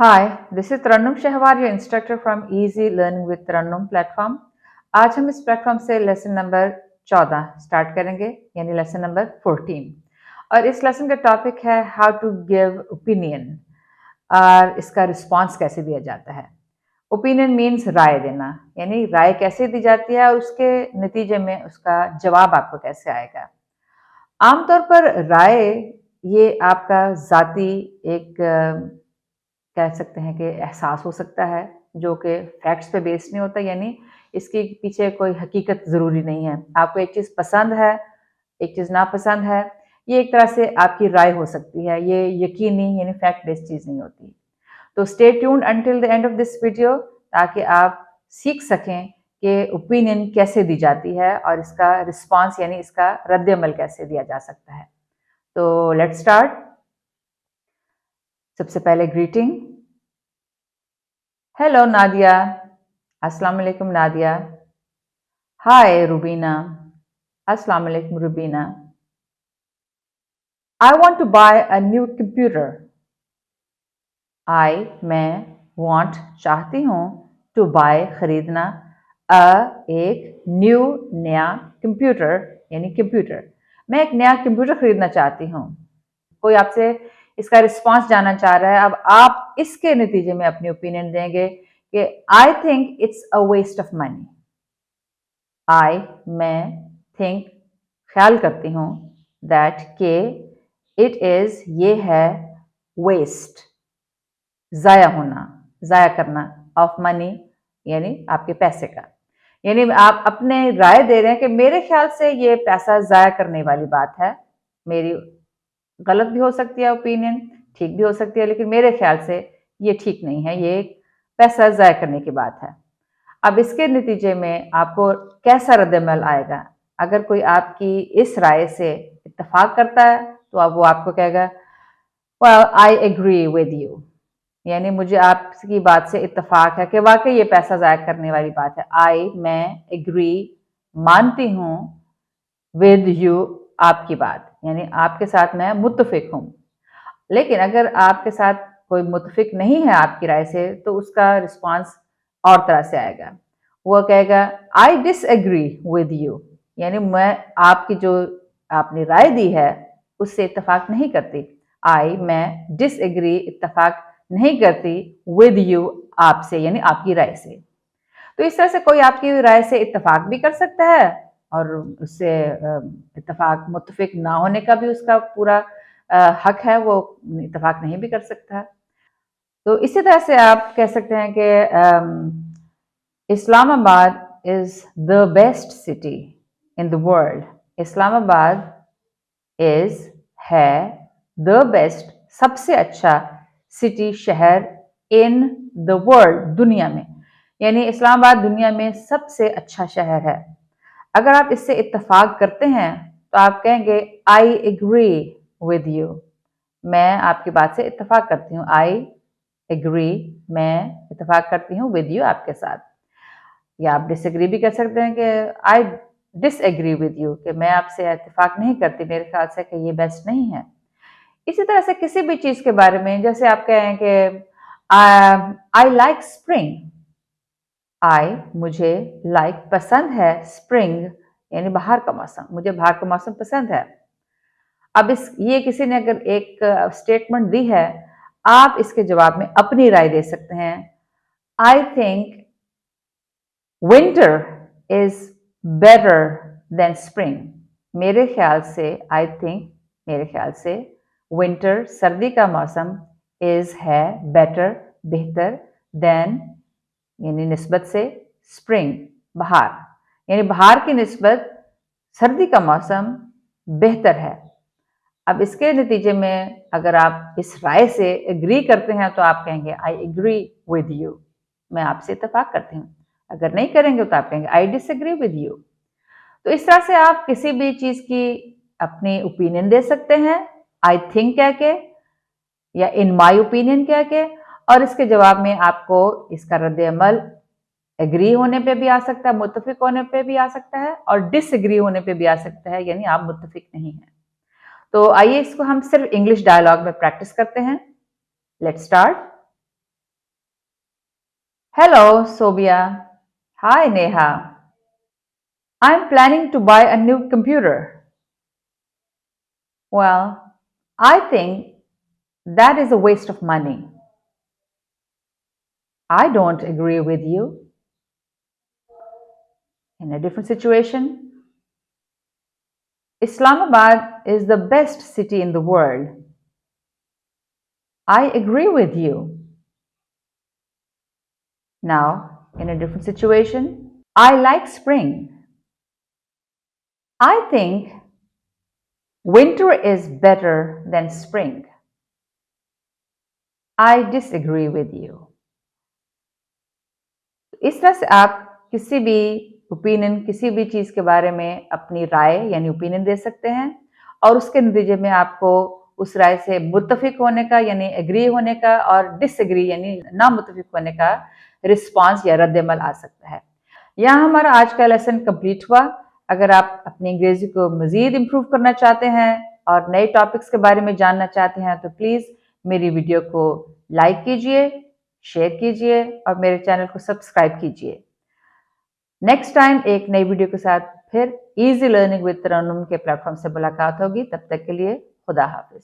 Hi, this is Tarannum Shahwar, your instructor from easy learning with Tarannum platform. आज हम इस platform से lesson number 14 start करेंगे, यानी लेसन नंबर 14। और इस लेसन का टॉपिक है हाउ टू गिव ओपिनियन, और इसका रिस्पॉन्स कैसे दिया जाता है। ओपिनियन मीन्स राय देना, यानी राय कैसे दी जाती है और उसके नतीजे में उसका जवाब आपको कैसे आएगा। आमतौर पर राय ये आपका ज़ाती एक कह सकते हैं कि एहसास हो सकता है, जो कि फैक्ट्स पे बेस्ड नहीं होता, यानी इसके पीछे कोई हकीकत ज़रूरी नहीं है। आपको एक चीज़ पसंद है, एक चीज़ नापसंद है, ये एक तरह से आपकी राय हो सकती है, ये यकीनी यानी फैक्ट बेस्ड चीज़ नहीं होती। तो stay tuned until the end of this video, ताकि आप सीख सकें कि ओपिनियन कैसे दी जाती है और इसका रिस्पॉन्स यानी इसका रद्द-ए-अमल कैसे दिया जा सकता है। तो लेट्स स्टार्ट। सबसे पहले ग्रीटिंग। हेलो नादिया, अस्सलाम वालेकुम नादिया। हाय रुबीना, अस्सलाम वालेकुम Rubina. I want to buy a new computer. मैं वांट चाहती हूँ, टू बाय खरीदना, एक न्यू नया कंप्यूटर यानी कंप्यूटर। मैं एक नया कंप्यूटर खरीदना चाहती हूँ। कोई आपसे इसका रिस्पांस जानना चाह रहा है, अब आप इसके नतीजे में अपनी ओपिनियन देंगे कि I think it's a waste of money. मैं थिंक ख्याल करती हूँ, दैट के इट इज ये है, वेस्ट ज़ाया होना, ज़ाया करना, ऑफ मनी यानी आपके पैसे का। यानी आप अपने राय दे रहे हैं कि मेरे ख्याल से ये पैसा ज़ाया करने वाली बात है। मेरी गलत भी हो सकती है ओपिनियन, ठीक भी हो सकती है, लेकिन मेरे ख्याल से ये ठीक नहीं है, ये पैसा ज़ाया करने की बात है। अब इसके नतीजे में आपको कैसा रद्द-ए-अमल आएगा। अगर कोई आपकी इस राय से इत्तेफाक करता है तो अब वो आपको कहेगा, well I agree with you, यानी मुझे आपकी बात से इत्तेफाक है कि वाकई ये पैसा ज़ाया करने वाली बात है। मैं एग्री मानती हूँ, विद यू आपकी बात, यानी आपके साथ मैं मुत्तफिक हूँ। लेकिन अगर आपके साथ कोई मुत्तफिक नहीं है आपकी राय से, तो उसका रिस्पांस और तरह से आएगा। वो कहेगा आई डिसएग्री विद यू, यानी मैं आपकी जो आपने राय दी है उससे इत्तेफाक नहीं करती। मैं डिसएग्री इत्तेफाक नहीं करती, विद यू आपसे यानी आपकी राय से। तो इस तरह से कोई आपकी राय से इत्तेफाक भी कर सकता है और उससे इत्तेफाक मुत्तफिक ना होने का भी उसका पूरा हक है, वो इत्तेफाक नहीं भी कर सकता। तो इसी तरह से आप कह सकते हैं कि Islamabad is the best city in the world. Islamabad is है, द बेस्ट सबसे अच्छा, सिटी शहर, इन द वर्ल्ड दुनिया में, यानी इस्लामाबाद दुनिया में सबसे अच्छा शहर है। अगर आप इससे इत्तेफाक करते हैं तो आप कहेंगे आई एग्री विद यू, मैं आपकी बात से इत्तेफाक करती हूँ। आई एग्री, मैं इत्तेफाक करती हूँ, विद यू आपके साथ। या आप डिसएग्री भी कर सकते हैं कि आई डिसएग्री विद यू, कि मैं आपसे इत्तेफाक नहीं करती, मेरे ख्याल से कि ये बेस्ट नहीं है। इसी तरह से किसी भी चीज़ के बारे में, जैसे आप कहें कि आई लाइक स्प्रिंग, मुझे लाइक पसंद है, स्प्रिंग यानी बाहर का मौसम, मुझे बाहर का मौसम पसंद है। अब ये किसी ने अगर एक स्टेटमेंट दी है, आप इसके जवाब में अपनी राय दे सकते हैं। I think winter is better than spring, मेरे ख्याल से, मेरे ख्याल से विंटर सर्दी का मौसम इज है, बेटर बेहतर, देन यानी निस्बत से, स्प्रिंग बहार, यानी बहार की निस्बत सर्दी का मौसम बेहतर है। अब इसके नतीजे में अगर आप इस राय से एग्री करते हैं तो आप कहेंगे आई एग्री विद यू, मैं आपसे इत्तेफाक करती हूँ। अगर नहीं करेंगे तो आप कहेंगे आई डिसएग्री विद यू। तो इस तरह से आप किसी भी चीज़ की अपनी ओपिनियन दे सकते हैं, आई थिंक कह के या इन माई ओपिनियन कह के, और इसके जवाब में आपको इसका रद्द-ए-अमल एग्री होने पे भी आ सकता है, मुत्तफिक होने पे भी आ सकता है, और डिसएग्री होने पे भी आ सकता है, यानी आप मुत्तफिक नहीं हैं। तो आइए इसको हम सिर्फ इंग्लिश डायलॉग में प्रैक्टिस करते हैं। Let's start. Hello, Sobia. Hi, Neha. I'm planning to buy a new computer. Well, I think that is a waste of money. I don't agree with you. In a different situation, Islamabad is the best city in the world. I agree with you. Now, in a different situation, I like spring. I think winter is better than spring. I disagree with you. इस तरह से आप किसी भी opinion, किसी भी चीज़ के बारे में अपनी राय यानी ओपिनियन दे सकते हैं और उसके नतीजे में आपको उस राय से मुत्तफिक होने का यानी एग्री होने का और डिसएग्री यानी ना मुत्तफिक होने का रिस्पांस या रद्द-ए-अमल आ सकता है। यहाँ हमारा आज का लेसन कंप्लीट हुआ। अगर आप अपनी अंग्रेजी को मज़ीद इम्प्रूव करना चाहते हैं और नए टॉपिक्स के बारे में जानना चाहते हैं तो प्लीज़ मेरी वीडियो को लाइक कीजिए, शेयर कीजिए और मेरे चैनल को सब्सक्राइब कीजिए। नेक्स्ट टाइम एक नई वीडियो के साथ फिर इजी लर्निंग विद तरन्नुम के प्लेटफॉर्म से मुलाकात होगी। तब तक के लिए खुदा हाफिज।